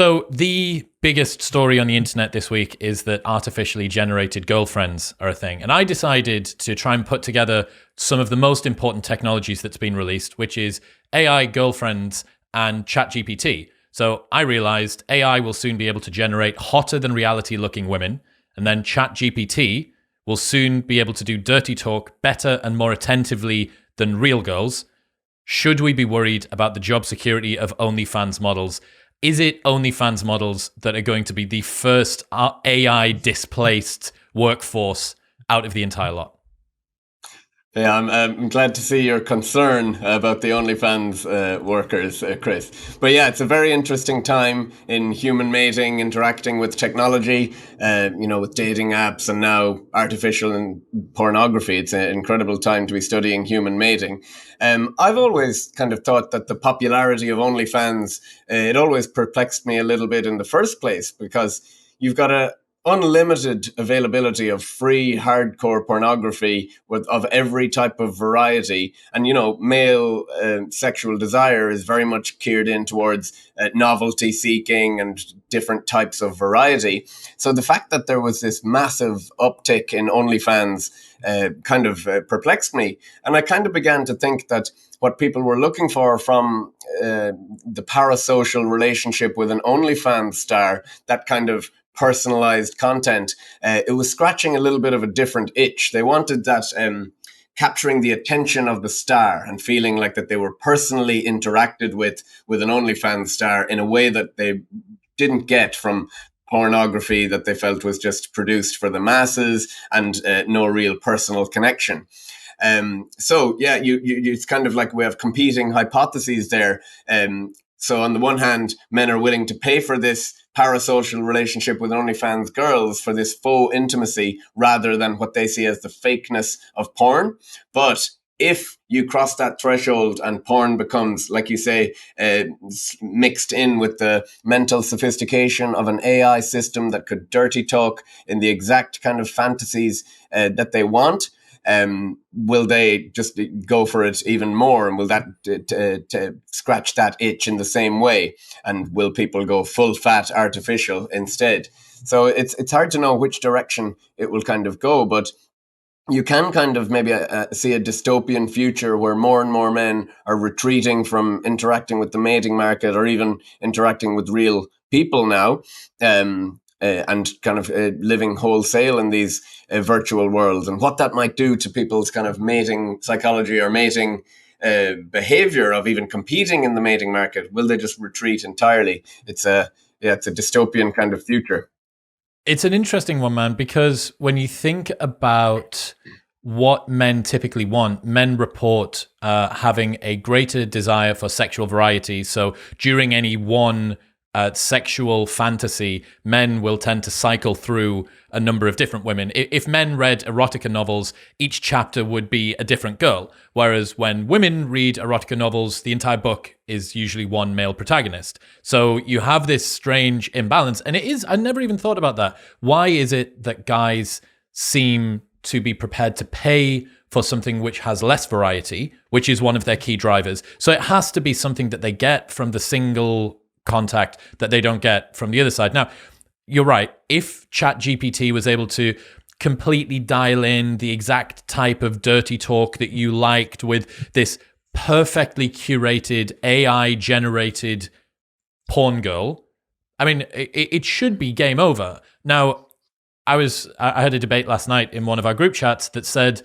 So the biggest story on the internet this week is that artificially generated girlfriends are a thing. And I decided to try and put together some of the most important technologies that's been released, which is AI girlfriends and ChatGPT. So I realized AI will soon be able to generate hotter than reality looking women. And then ChatGPT will soon be able to do dirty talk better and more attentively than real girls. Should we be worried about the job security of OnlyFans models? Is it OnlyFans models that are going to be the first AI-displaced workforce out of the entire lot? Yeah, I'm glad to see your concern about the OnlyFans workers, Chris. But yeah, it's a very interesting time in human mating, interacting with technology, with dating apps and now artificial and pornography. It's an incredible time to be studying human mating. I've always kind of thought that the popularity of OnlyFans, it always perplexed me a little bit in the first place, because you've got a unlimited availability of free hardcore pornography of every type of variety, and male sexual desire is very much geared in towards novelty seeking and different types of variety. So the fact that there was this massive uptick in OnlyFans kind of perplexed me, and I kind of began to think that what people were looking for from the parasocial relationship with an OnlyFans star, that kind of personalized content, it was scratching a little bit of a different itch. They wanted that capturing the attention of the star and feeling like that they were personally interacted with an OnlyFans star in a way that they didn't get from pornography that they felt was just produced for the masses and no real personal connection. So yeah, it's kind of like we have competing hypotheses there. So on the one hand, men are willing to pay for this parasocial relationship with OnlyFans girls, for this faux intimacy, rather than what they see as the fakeness of porn. But if you cross that threshold and porn becomes, like you say, mixed in with the mental sophistication of an AI system that could dirty talk in the exact kind of fantasies that they want, will they just go for it even more? And will that scratch that itch in the same way? And will people go full fat artificial instead? So it's hard to know which direction it will kind of go, but you can kind of maybe see a dystopian future where more and more men are retreating from interacting with the mating market or even interacting with real people now, and kind of living wholesale in these virtual worlds, and what that might do to people's kind of mating psychology or mating behavior of even competing in the mating market. Will they just retreat entirely? It's a dystopian kind of future. It's an interesting one, man, because when you think about what men typically want, men report having a greater desire for sexual variety. So during any one sexual fantasy, men will tend to cycle through a number of different women. If men read erotica novels, each chapter would be a different girl. Whereas when women read erotica novels, the entire book is usually one male protagonist. So you have this strange imbalance. And I never even thought about that. Why is it that guys seem to be prepared to pay for something which has less variety, which is one of their key drivers? So it has to be something that they get from the single contact that they don't get from the other side. Now, you're right. If ChatGPT was able to completely dial in the exact type of dirty talk that you liked with this perfectly curated AI-generated porn girl, I mean, it should be game over. Now, I had a debate last night in one of our group chats that said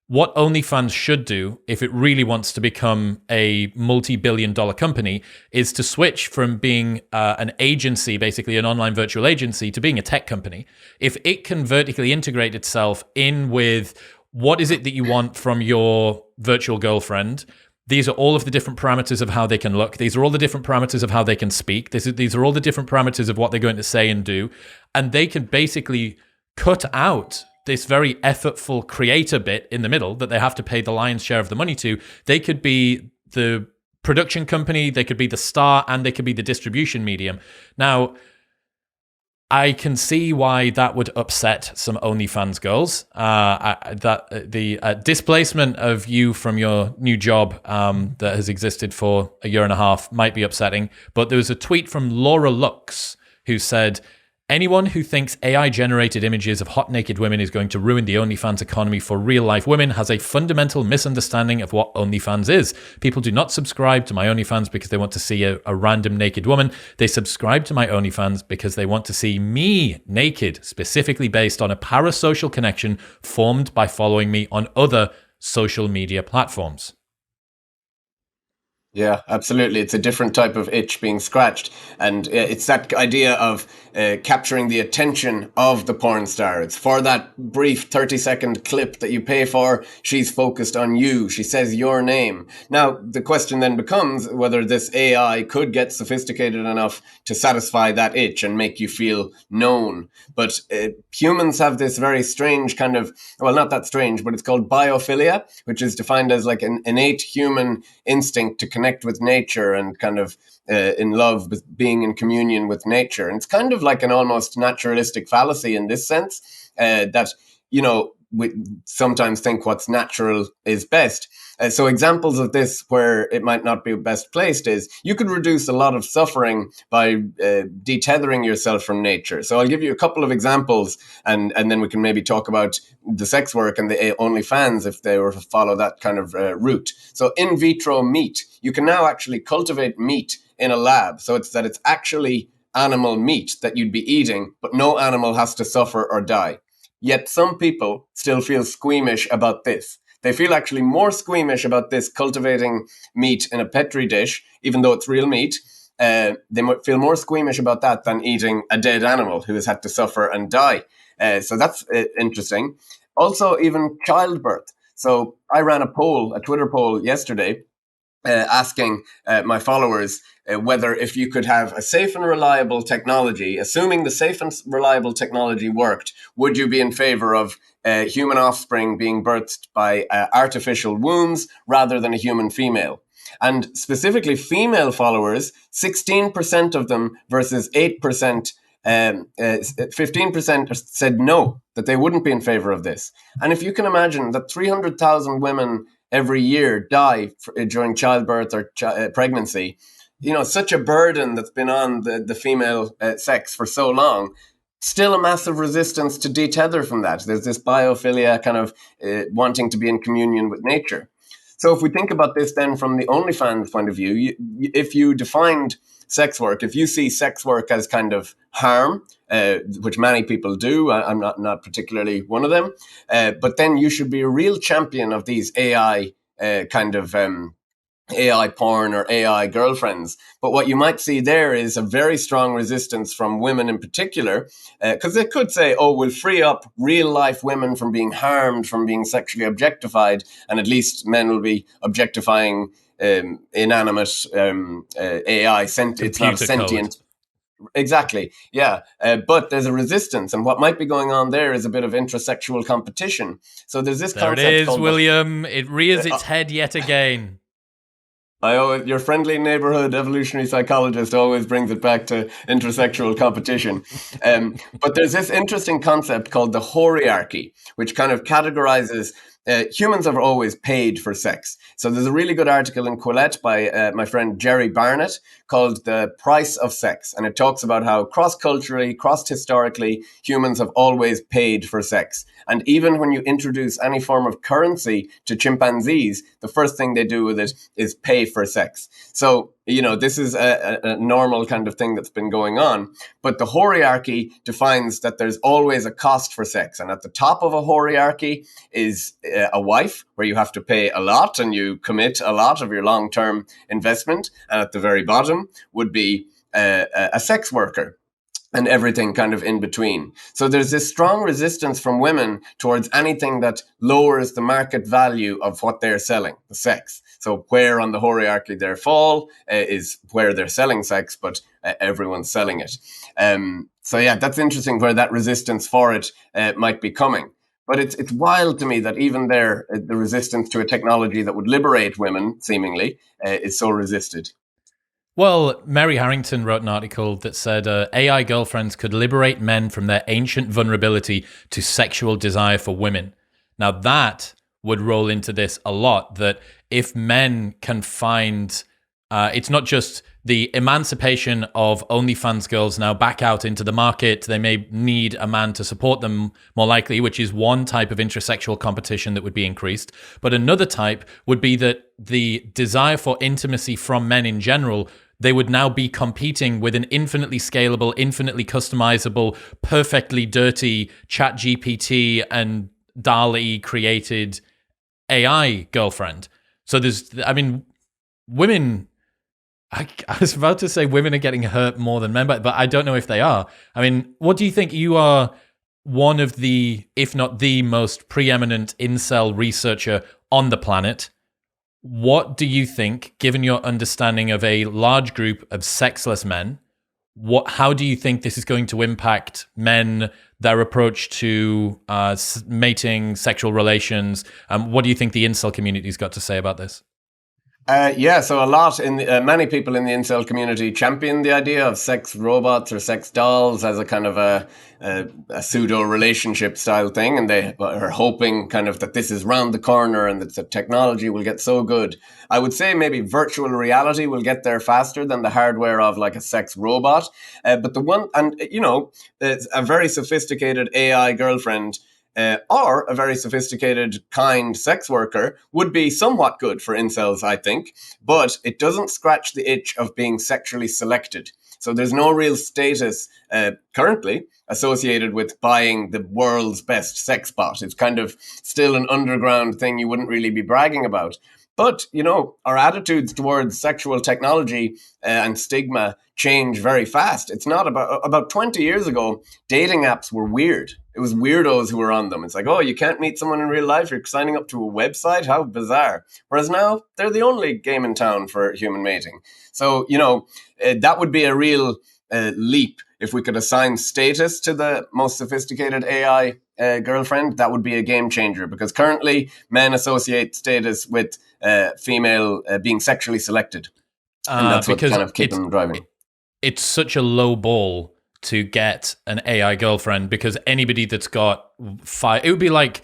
what OnlyFans should do, if it really wants to become a multi-billion-dollar company, is to switch from being an agency, basically an online virtual agency, to being a tech company. If it can vertically integrate itself in with what is it that you want from your virtual girlfriend, these are all of the different parameters of how they can look. These are all the different parameters of how they can speak. These are all the different parameters of what they're going to say and do. And they can basically cut out this very effortful creator bit in the middle that they have to pay the lion's share of the money to. They could be the production company, they could be the star, and they could be the distribution medium. Now, I can see why that would upset some OnlyFans girls. That the displacement of you from your new job that has existed for a year and a half might be upsetting. But there was a tweet from Laura Lux who said, anyone who thinks AI-generated images of hot naked women is going to ruin the OnlyFans economy for real-life women has a fundamental misunderstanding of what OnlyFans is. People do not subscribe to my OnlyFans because they want to see a random naked woman. They subscribe to my OnlyFans because they want to see me naked, specifically based on a parasocial connection formed by following me on other social media platforms. Yeah, absolutely. It's a different type of itch being scratched. And it's that idea of capturing the attention of the porn star. It's for that brief 30-second clip that you pay for. She's focused on you. She says your name. Now, the question then becomes whether this AI could get sophisticated enough to satisfy that itch and make you feel known. But humans have this very strange kind of, well, not that strange, but it's called biophilia, which is defined as like an innate human instinct to connect with nature and kind of in love with being in communion with nature. And it's kind of like an almost naturalistic fallacy in this sense, that, you know, we sometimes think what's natural is best. So examples of this where it might not be best placed is you could reduce a lot of suffering by detethering yourself from nature. So I'll give you a couple of examples, and then we can maybe talk about the sex work and the OnlyFans if they were to follow that kind of route. So in vitro meat, you can now actually cultivate meat in a lab. So it's actually animal meat that you'd be eating, but no animal has to suffer or die. Yet some people still feel squeamish about this. They feel actually more squeamish about this cultivating meat in a petri dish, even though it's real meat. They might feel more squeamish about that than eating a dead animal who has had to suffer and die. So that's interesting. Also, even childbirth. So I ran a Twitter poll yesterday, asking my followers whether if you could have a safe and reliable technology, assuming the safe and reliable technology worked, would you be in favor of human offspring being birthed by artificial wombs rather than a human female? And specifically female followers, 16% of them versus 8%, 15% said no, that they wouldn't be in favor of this. And if you can imagine that 300,000 women every year die during childbirth or pregnancy, you know, such a burden that's been on the female sex for so long, still a massive resistance to detether from that. There's this biophilia kind of wanting to be in communion with nature. So if we think about this then from the OnlyFans point of view, if you defined sex work, if you see sex work as kind of harm, which many people do, I'm not particularly one of them, but then you should be a real champion of these AI kind of AI porn or AI girlfriends. But what you might see there is a very strong resistance from women in particular, because they could say, oh, we'll free up real life women from being harmed, from being sexually objectified, and at least men will be objectifying inanimate AI. It's not sentient. Code. Exactly, yeah. But there's a resistance, and what might be going on there is a bit of intrasexual competition. So there's this concept. There it is, William. It rears its head yet again. Your friendly neighborhood evolutionary psychologist always brings it back to intersexual competition. But there's this interesting concept called the horiarchy, which kind of categorizes humans have always paid for sex. So there's a really good article in Quillette by my friend Jerry Barnett called The Price of Sex. And it talks about how cross-culturally, cross-historically, humans have always paid for sex. And even when you introduce any form of currency to chimpanzees, the first thing they do with it is pay for sex. So, you know, this is a normal kind of thing that's been going on. But the horiarchy defines that there's always a cost for sex. And at the top of a horiarchy is a wife, where you have to pay a lot and you commit a lot of your long-term investment. And at the very bottom would be a sex worker, and everything kind of in between. So there's this strong resistance from women towards anything that lowers the market value of what they're selling, the sex. So where on the hierarchy they fall is where they're selling sex, but everyone's selling it. So yeah, that's interesting where that resistance for it might be coming. But it's wild to me that even there, the resistance to a technology that would liberate women, seemingly, is so resisted. Well, Mary Harrington wrote an article that said AI girlfriends could liberate men from their ancient vulnerability to sexual desire for women. Now, that would roll into this a lot, that if men can find, it's not just the emancipation of OnlyFans girls now back out into the market. They may need a man to support them more likely, which is one type of intersexual competition that would be increased. But another type would be that the desire for intimacy from men in general, they would now be competing with an infinitely scalable, infinitely customizable, perfectly dirty ChatGPT and DALL-E created AI girlfriend. So women, I was about to say women are getting hurt more than men, but I don't know if they are. I mean, what do you think? You are one of the, if not the most preeminent incel researcher on the planet. What do you think, given your understanding of a large group of sexless men, how do you think this is going to impact men, their approach to mating, sexual relations? What do you think the incel community's got to say about this? So many people in the incel community champion the idea of sex robots or sex dolls as a kind of a pseudo relationship style thing, and they are hoping kind of that this is round the corner and that the technology will get so good. I would say maybe virtual reality will get there faster than the hardware of like a sex robot. But a very sophisticated AI girlfriend or a very sophisticated, kind sex worker would be somewhat good for incels, I think, but it doesn't scratch the itch of being sexually selected. So there's no real status currently associated with buying the world's best sex bot. It's kind of still an underground thing you wouldn't really be bragging about. But, our attitudes towards sexual technology and stigma change very fast. It's not about 20 years ago, dating apps were weird. It was weirdos who were on them. It's like, oh, you can't meet someone in real life. You're signing up to a website. How bizarre. Whereas now they're the only game in town for human mating. So, that would be a real leap. If we could assign status to the most sophisticated AI girlfriend, that would be a game changer, because currently men associate status with female being sexually selected. And that's what kind of keeps them driving. It's such a low ball to get an AI girlfriend, because anybody that's got it would be like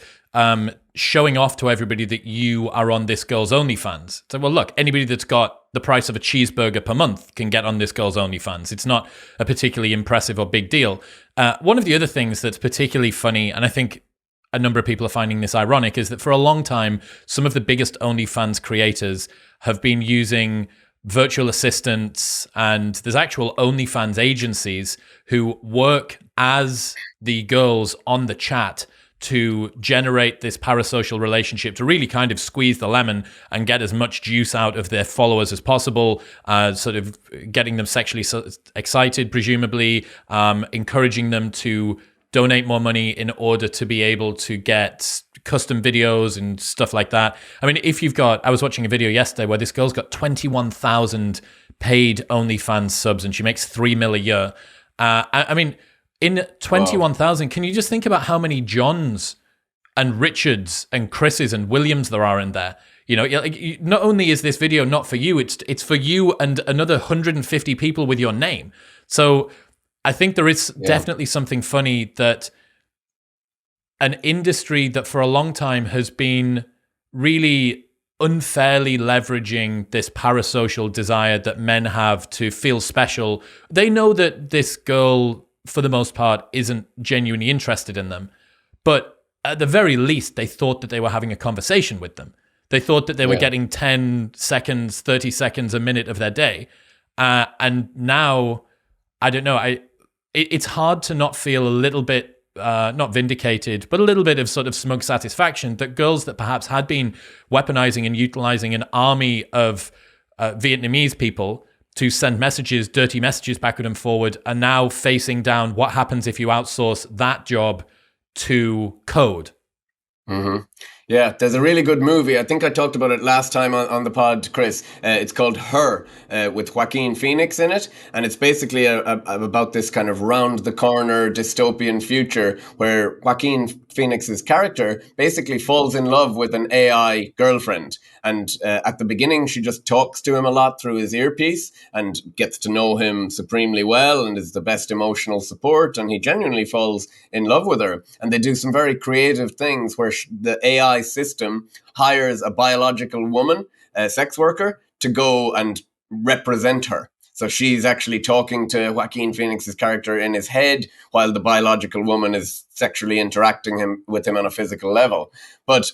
showing off to everybody that you are on this girl's OnlyFans. So, well, look, anybody that's got the price of a cheeseburger per month can get on this girl's OnlyFans. It's not a particularly impressive or big deal. One of the other things that's particularly funny, and I think a number of people are finding this ironic, is that for a long time, some of the biggest OnlyFans creators have been using virtual assistants, and there's actual OnlyFans agencies who work as the girls on the chat to generate this parasocial relationship, to really kind of squeeze the lemon and get as much juice out of their followers as possible, sort of getting them sexually excited, presumably, encouraging them to donate more money in order to be able to get custom videos and stuff like that. I mean, I was watching a video yesterday where this girl's got 21,000 paid OnlyFans subs and she makes $3 million a year. I mean, in 21,000, can you just think about how many Johns and Richards and Chris's and Williams there are in there? Not only is this video not for you, it's for you and another 150 people with your name. So I think there is definitely something funny that an industry that for a long time has been really unfairly leveraging this parasocial desire that men have to feel special. They know that this girl, for the most part, isn't genuinely interested in them. But at the very least, they thought that they were having a conversation with them. They thought that they were getting 10 seconds, 30 seconds, a minute of their day. And now, I don't know, it's hard to not feel a little bit, not vindicated, but a little bit of sort of smug satisfaction that girls that perhaps had been weaponizing and utilizing an army of Vietnamese people to send messages, dirty messages backward and forward, are now facing down what happens if you outsource that job to code. Mm-hmm. Yeah, there's a really good movie. I think I talked about it last time on the pod, Chris. It's called Her, with Joaquin Phoenix in it. And it's basically about this kind of round the corner dystopian future where Joaquin Phoenix's character basically falls in love with an AI girlfriend. And at the beginning, she just talks to him a lot through his earpiece and gets to know him supremely well and is the best emotional support. And he genuinely falls in love with her. And they do some very creative things where the AI system hires a biological woman, a sex worker, to go and represent her. So she's actually talking to Joaquin Phoenix's character in his head while the biological woman is sexually interacting with him on a physical level. But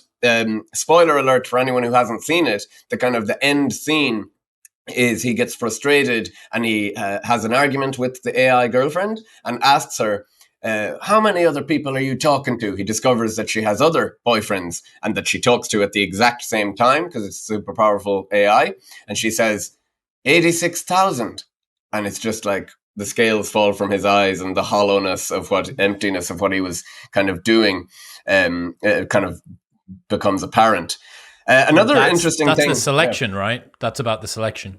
spoiler alert for anyone who hasn't seen it, the end scene is he gets frustrated and he has an argument with the AI girlfriend and asks her, how many other people are you talking to? He discovers that she has other boyfriends and that she talks to at the exact same time because it's super powerful AI. And she says, 86,000. And it's just like the scales fall from his eyes and the emptiness of what he was kind of doing kind of becomes apparent. Another interesting thing. That's the selection, right? That's about the selection.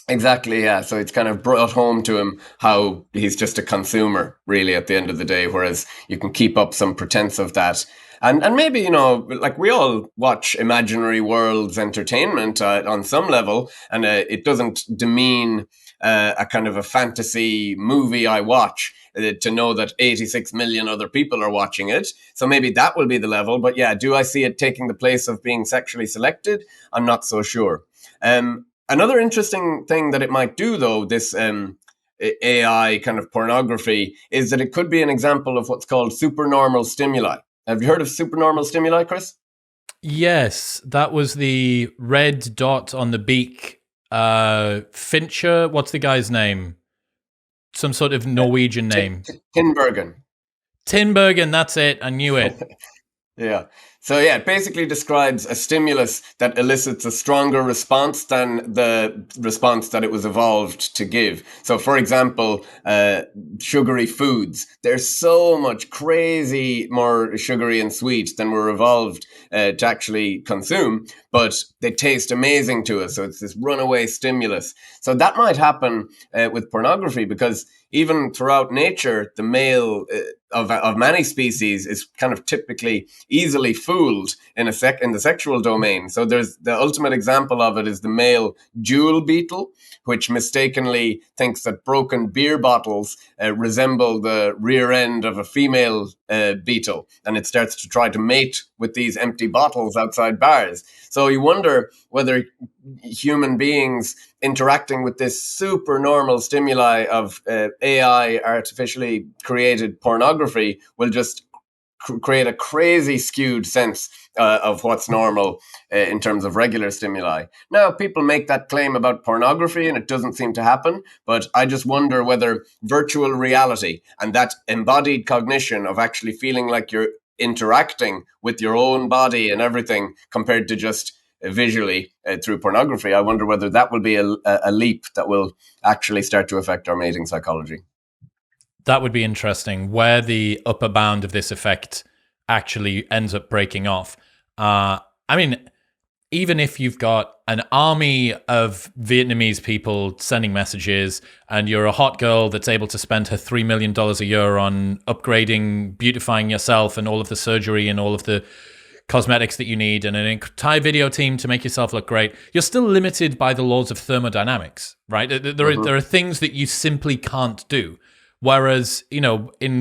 Exactly, yeah. So it's kind of brought home to him how he's just a consumer, really, at the end of the day, whereas you can keep up some pretense of that. And maybe, like we all watch imaginary worlds entertainment on some level, and it doesn't demean a kind of a fantasy movie I watch to know that 86 million other people are watching it. So maybe that will be the level. But yeah, do I see it taking the place of being sexually selected? I'm not so sure. Another interesting thing that it might do, though, this AI kind of pornography, is that it could be an example of what's called supernormal stimuli. Have you heard of supernormal stimuli, Chris? Yes, that was the red dot on the beak. Fincher, what's the guy's name? Some sort of Norwegian name. Tinbergen. Tinbergen, that's it. I knew it. Yeah. So yeah, it basically describes a stimulus that elicits a stronger response than the response that it was evolved to give. So for example, sugary foods, they're so much crazy more sugary and sweet than we're evolved to actually consume, but they taste amazing to us. So it's this runaway stimulus. So that might happen with pornography, because even throughout nature, the male of many species is kind of typically easily fooled in the sexual domain. So there's the ultimate example of it is the male jewel beetle, which mistakenly thinks that broken beer bottles resemble the rear end of a female beetle, and it starts to try to mate with these empty bottles outside bars. So you wonder whether human beings interacting with this super normal stimuli of AI, artificially created pornography, will just create a crazy skewed sense of what's normal in terms of regular stimuli. Now, people make that claim about pornography and it doesn't seem to happen, but I just wonder whether virtual reality and that embodied cognition of actually feeling like you're interacting with your own body and everything compared to just visually through pornography, I wonder whether that will be a leap that will actually start to affect our mating psychology. That would be interesting, where the upper bound of this effect actually ends up breaking off. I mean, even if you've got an army of Vietnamese people sending messages and you're a hot girl that's able to spend her $3 million a year on upgrading, beautifying yourself and all of the surgery and all of the cosmetics that you need and an entire video team to make yourself look great, you're still limited by the laws of thermodynamics, right? There are things that you simply can't do. Whereas, in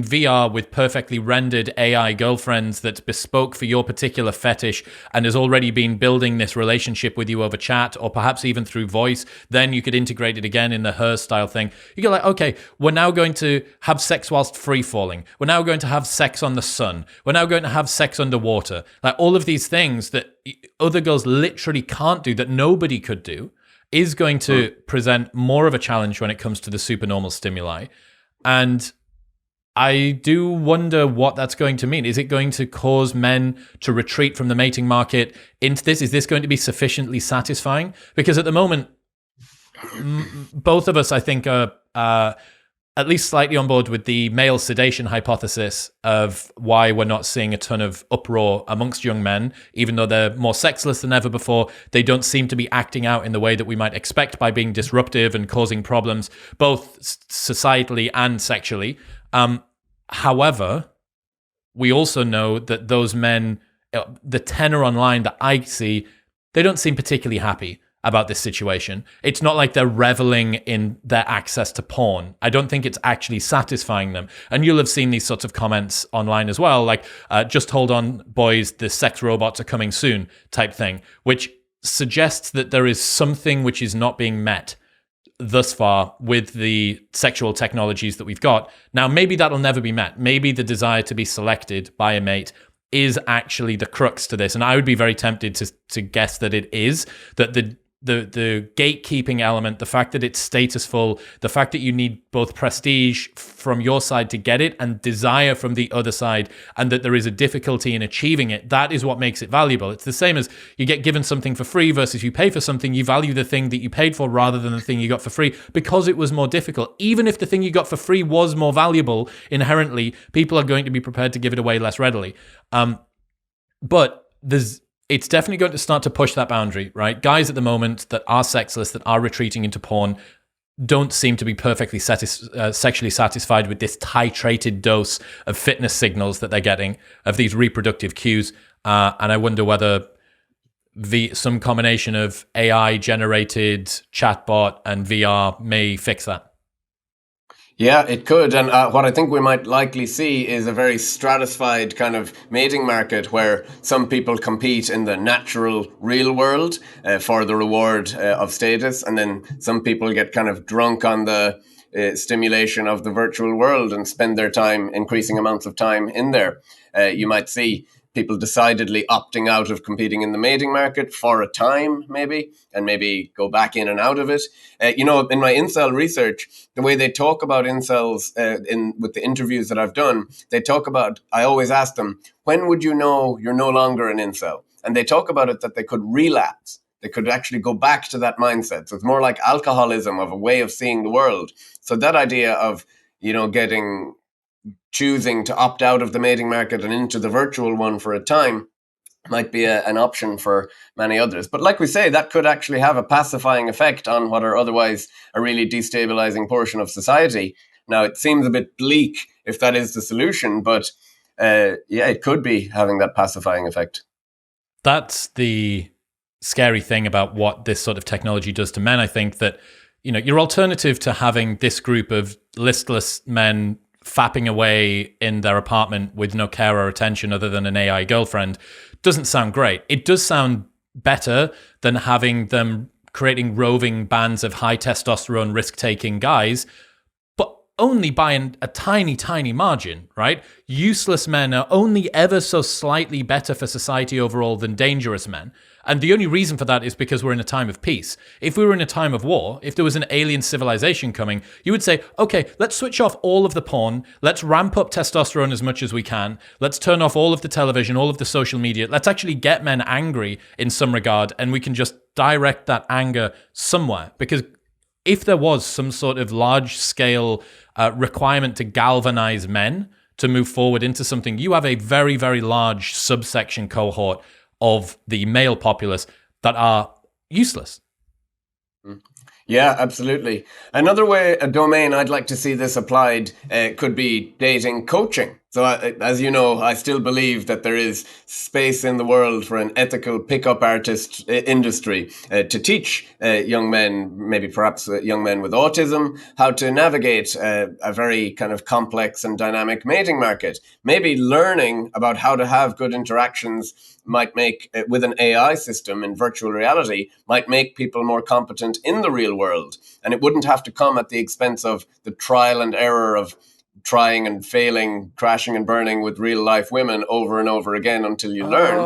VR with perfectly rendered AI girlfriends that's bespoke for your particular fetish and has already been building this relationship with you over chat or perhaps even through voice, then you could integrate it again in the Her style thing. You go like, okay, we're now going to have sex whilst free falling. We're now going to have sex on the sun. We're now going to have sex underwater. Like all of these things that other girls literally can't do, that nobody could do, is going to present more of a challenge when it comes to the supernormal stimuli. And I do wonder what that's going to mean. Is it going to cause men to retreat from the mating market into this? Is this going to be sufficiently satisfying? Because at the moment, both of us, I think, are at least slightly on board with the male sedation hypothesis of why we're not seeing a ton of uproar amongst young men, even though they're more sexless than ever before. They don't seem to be acting out in the way that we might expect by being disruptive and causing problems, both societally and sexually. However, we also know that those men, the tenor online that I see, they don't seem particularly happy about this situation. It's not like they're reveling in their access to porn. I don't think it's actually satisfying them. And you'll have seen these sorts of comments online as well, like, just hold on, boys, the sex robots are coming soon type thing, which suggests that there is something which is not being met thus far with the sexual technologies that we've got. Now, maybe that'll never be met. Maybe the desire to be selected by a mate is actually the crux to this. And I would be very tempted to guess that it is, that the gatekeeping element, the fact that it's statusful, the fact that you need both prestige from your side to get it and desire from the other side, and that there is a difficulty in achieving it, that is what makes it valuable. It's the same as you get given something for free versus you pay for something. You value the thing that you paid for rather than the thing you got for free because it was more difficult. Even if the thing you got for free was more valuable, inherently, people are going to be prepared to give it away less readily. But it's definitely going to start to push that boundary, right? Guys at the moment that are sexless, that are retreating into porn, don't seem to be perfectly sexually satisfied with this titrated dose of fitness signals that they're getting, of these reproductive cues. And I wonder whether some combination of AI-generated chatbot and VR may fix that. Yeah, it could. And what I think we might likely see is a very stratified kind of mating market where some people compete in the natural real world for the reward of status. And then some people get kind of drunk on the stimulation of the virtual world and spend their time, increasing amounts of time in there. You might see people decidedly opting out of competing in the mating market for a time, maybe, and maybe go back in and out of it. In my incel research, the way they talk about incels with the interviews that I've done, I always ask them, when would you know you're no longer an incel? And they talk about it that they could relapse. They could actually go back to that mindset. So it's more like alcoholism, of a way of seeing the world. So that idea of, choosing to opt out of the mating market and into the virtual one for a time might be an option for many others. But like we say, that could actually have a pacifying effect on what are otherwise a really destabilizing portion of society. Now, it seems a bit bleak if that is the solution, but it could be having that pacifying effect. That's the scary thing about what this sort of technology does to men. I think that, your alternative to having this group of listless men fapping away in their apartment with no care or attention other than an AI girlfriend doesn't sound great. It does sound better than having them creating roving bands of high testosterone risk-taking guys, but only by a tiny, tiny margin, right? Useless men are only ever so slightly better for society overall than dangerous men. And the only reason for that is because we're in a time of peace. If we were in a time of war, if there was an alien civilization coming, you would say, okay, let's switch off all of the porn. Let's ramp up testosterone as much as we can. Let's turn off all of the television, all of the social media. Let's actually get men angry in some regard, and we can just direct that anger somewhere. Because if there was some sort of large-scale requirement to galvanize men to move forward into something, you have a very, very large subsection cohort of the male populace that are useless. Yeah, absolutely. Another a domain I'd like to see this applied could be dating coaching. So as you know, I still believe that there is space in the world for an ethical pickup artist industry to teach young men, maybe perhaps young men with autism, how to navigate a very kind of complex and dynamic mating market. Maybe learning about how to have good interactions might make, with an AI system in virtual reality, might make people more competent in the real world. And it wouldn't have to come at the expense of the trial and error of trying and failing, crashing and burning with real life women over and over again until you learn.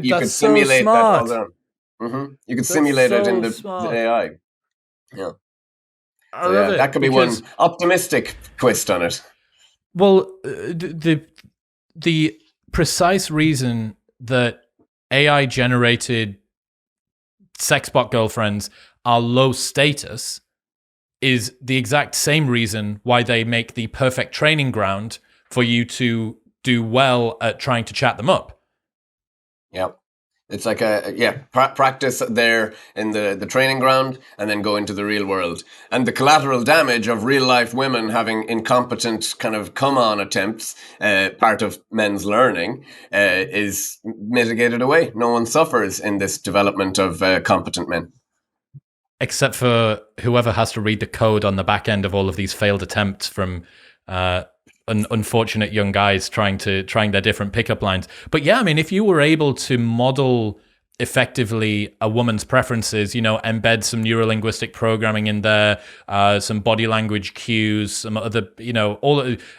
You could simulate that all down. You could simulate it in the AI. Yeah. I love it. That could be one optimistic twist on it. Well, the precise reason that AI generated sex bot girlfriends are low status is the exact same reason why they make the perfect training ground for you to do well at trying to chat them up. Yeah. It's like practice there in the training ground and then go into the real world. And the collateral damage of real life women having incompetent kind of come on attempts, part of men's learning, is mitigated away. No one suffers in this development of competent men. Except for whoever has to read the code on the back end of all of these failed attempts from unfortunate young guys trying their different pickup lines. But yeah, I mean, if you were able to model effectively a woman's preferences, embed some neurolinguistic programming in there, some body language cues, some other,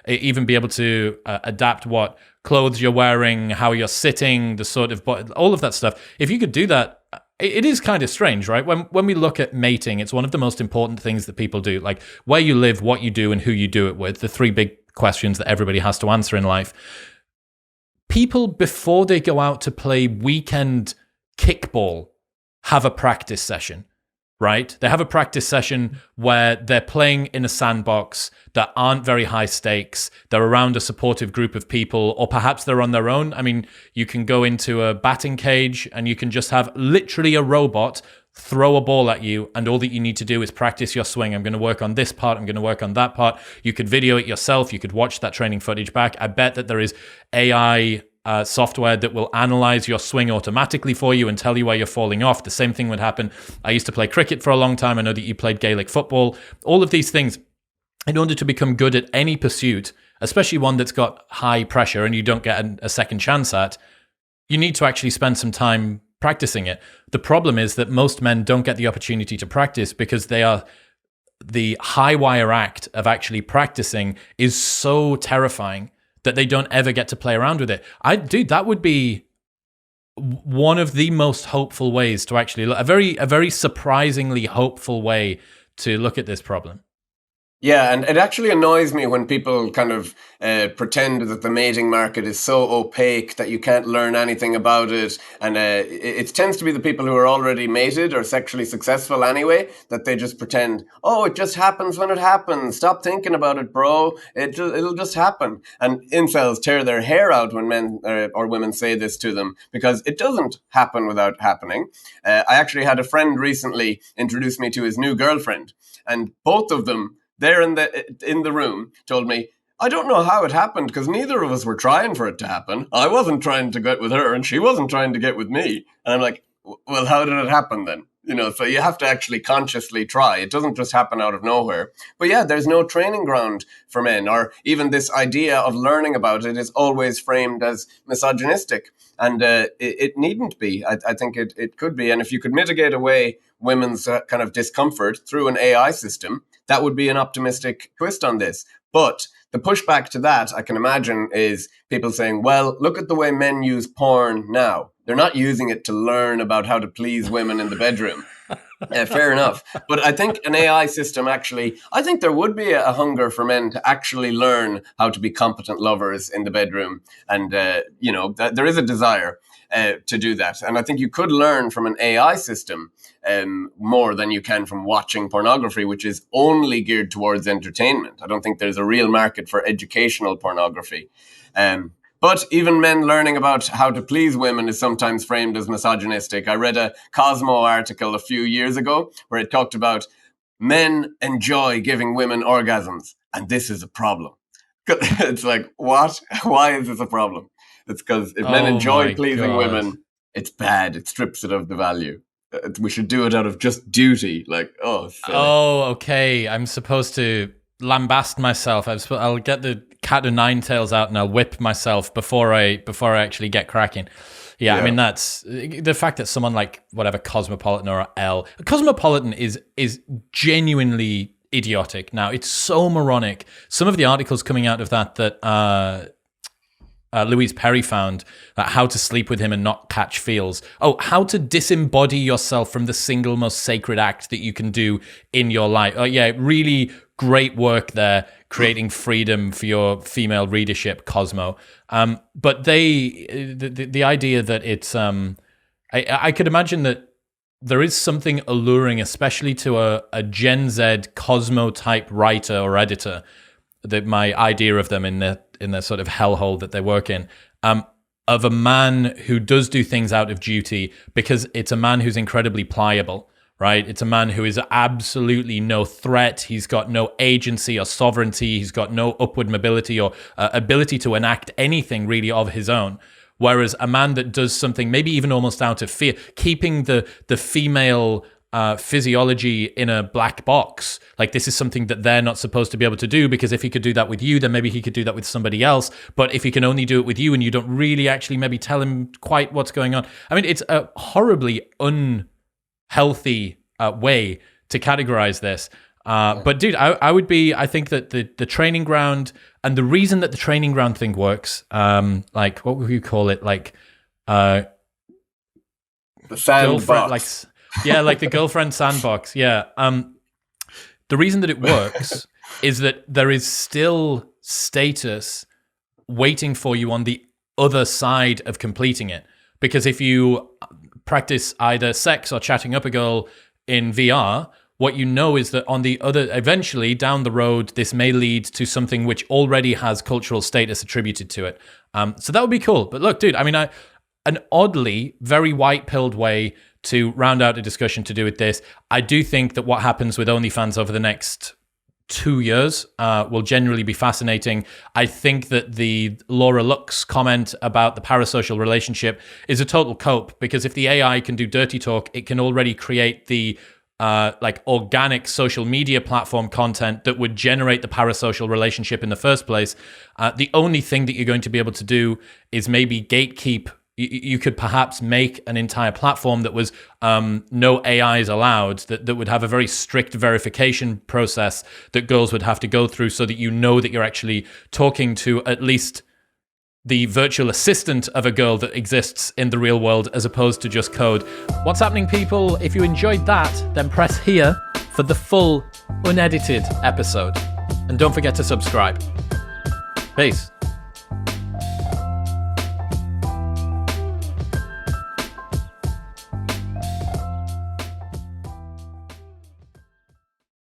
even be able to adapt what clothes you're wearing, how you're sitting, the sort of all of that stuff. If you could do that, it is kind of strange, right? When we look at mating, it's one of the most important things that people do, like where you live, what you do, and who you do it with, the three big questions that everybody has to answer in life. People, before they go out to play weekend kickball, have a practice session, right? They have a practice session where they're playing in a sandbox that aren't very high stakes. They're around a supportive group of people, or perhaps they're on their own. I mean, you can go into a batting cage and you can just have literally a robot throw a ball at you, and all that you need to do is practice your swing. I'm going to work on this part. I'm going to work on that part. You could video it yourself. You could watch that training footage back. I bet that there is AI software that will analyze your swing automatically for you and tell you where you're falling off. The same thing would happen. I used to play cricket for a long time. I know that you played Gaelic football. All of these things, in order to become good at any pursuit, especially one that's got high pressure and you don't get a second chance at, you need to actually spend some time practicing it. The problem is that most men don't get the opportunity to practice because the high wire act of actually practicing is so terrifying that they don't ever get to play around with it. That would be one of the most hopeful ways to actually a very surprisingly hopeful way to look at this problem. Yeah, and it actually annoys me when people kind of pretend that the mating market is so opaque that you can't learn anything about it. And it tends to be the people who are already mated or sexually successful anyway, that they just pretend, oh, it just happens when it happens. Stop thinking about it, bro. It'll just happen. And incels tear their hair out when men or women say this to them, because it doesn't happen without happening. I actually had a friend recently introduce me to his new girlfriend, and both of them there in the room told me, I don't know how it happened because neither of us were trying for it to happen. I wasn't trying to get with her and she wasn't trying to get with me. And I'm like, well, how did it happen then? So you have to actually consciously try. It doesn't just happen out of nowhere. But yeah, there's no training ground for men, or even this idea of learning about it is always framed as misogynistic. And it needn't be. I think it could be. And if you could mitigate away women's kind of discomfort through an AI system, that would be an optimistic twist on this. But the pushback to that, I can imagine, is people saying, well, look at the way men use porn now. They're not using it to learn about how to please women in the bedroom. Fair enough. But I think an AI system I think there would be a hunger for men to actually learn how to be competent lovers in the bedroom. And, there is a desire to do that. And I think you could learn from an AI system more than you can from watching pornography, which is only geared towards entertainment. I don't think there's a real market for educational pornography. But even men learning about how to please women is sometimes framed as misogynistic. I read a Cosmo article a few years ago where it talked about men enjoy giving women orgasms, and this is a problem. It's like, what? Why is this a problem? It's because if men enjoy pleasing women, it's bad. It strips it of the value. We should do it out of just duty. Like, silly. Oh, okay. I'm supposed to lambast myself. I'll get the cat o' nine tails out and I'll whip myself before I actually get cracking. Yeah, I mean, that's the fact that someone like whatever Cosmopolitan or Elle, Cosmopolitan is genuinely idiotic. Now it's so moronic. Some of the articles coming out of that Louise Perry found, how to sleep with him and not catch feels. Oh, how to disembody yourself from the single most sacred act that you can do in your life. Oh yeah, really great work there, creating freedom for your female readership, Cosmo. But the idea that it's, I could imagine that there is something alluring, especially to a Gen Z Cosmo type writer or editor, that my idea of them in the sort of hellhole that they work in, of a man who does do things out of duty, because it's a man who's incredibly pliable, right? It's a man who is absolutely no threat. He's got no agency or sovereignty. He's got no upward mobility or ability to enact anything really of his own. Whereas a man that does something maybe even almost out of fear, keeping the female physiology in a black box, like this is something that they're not supposed to be able to do, because if he could do that with you, then maybe he could do that with somebody else. But if he can only do it with you and you don't really actually maybe tell him quite what's going on, I mean, it's a horribly unhealthy way to categorize this. But dude, I think that the training ground, and the reason that the training ground thing works, like what would you call it? Like, the sandbox. Like, yeah, like the girlfriend sandbox. Yeah. The reason that it works is that there is still status waiting for you on the other side of completing it. Because if you practice either sex or chatting up a girl in VR, what you know is that on the other, eventually down the road, this may lead to something which already has cultural status attributed to it. So that would be cool. But look, dude, I mean, an oddly very white-pilled way to round out a discussion to do with this. I do think that what happens with OnlyFans over the next 2 years will generally be fascinating. I think that the Laura Lux comment about the parasocial relationship is a total cope, because if the AI can do dirty talk, it can already create the like organic social media platform content that would generate the parasocial relationship in the first place. The only thing that you're going to be able to do is maybe gatekeep. You could perhaps make an entire platform that was no AIs allowed, that would have a very strict verification process that girls would have to go through, so that you know that you're actually talking to at least the virtual assistant of a girl that exists in the real world, as opposed to just code. What's happening, people? If you enjoyed that, then press here for the full unedited episode. And don't forget to subscribe. Peace.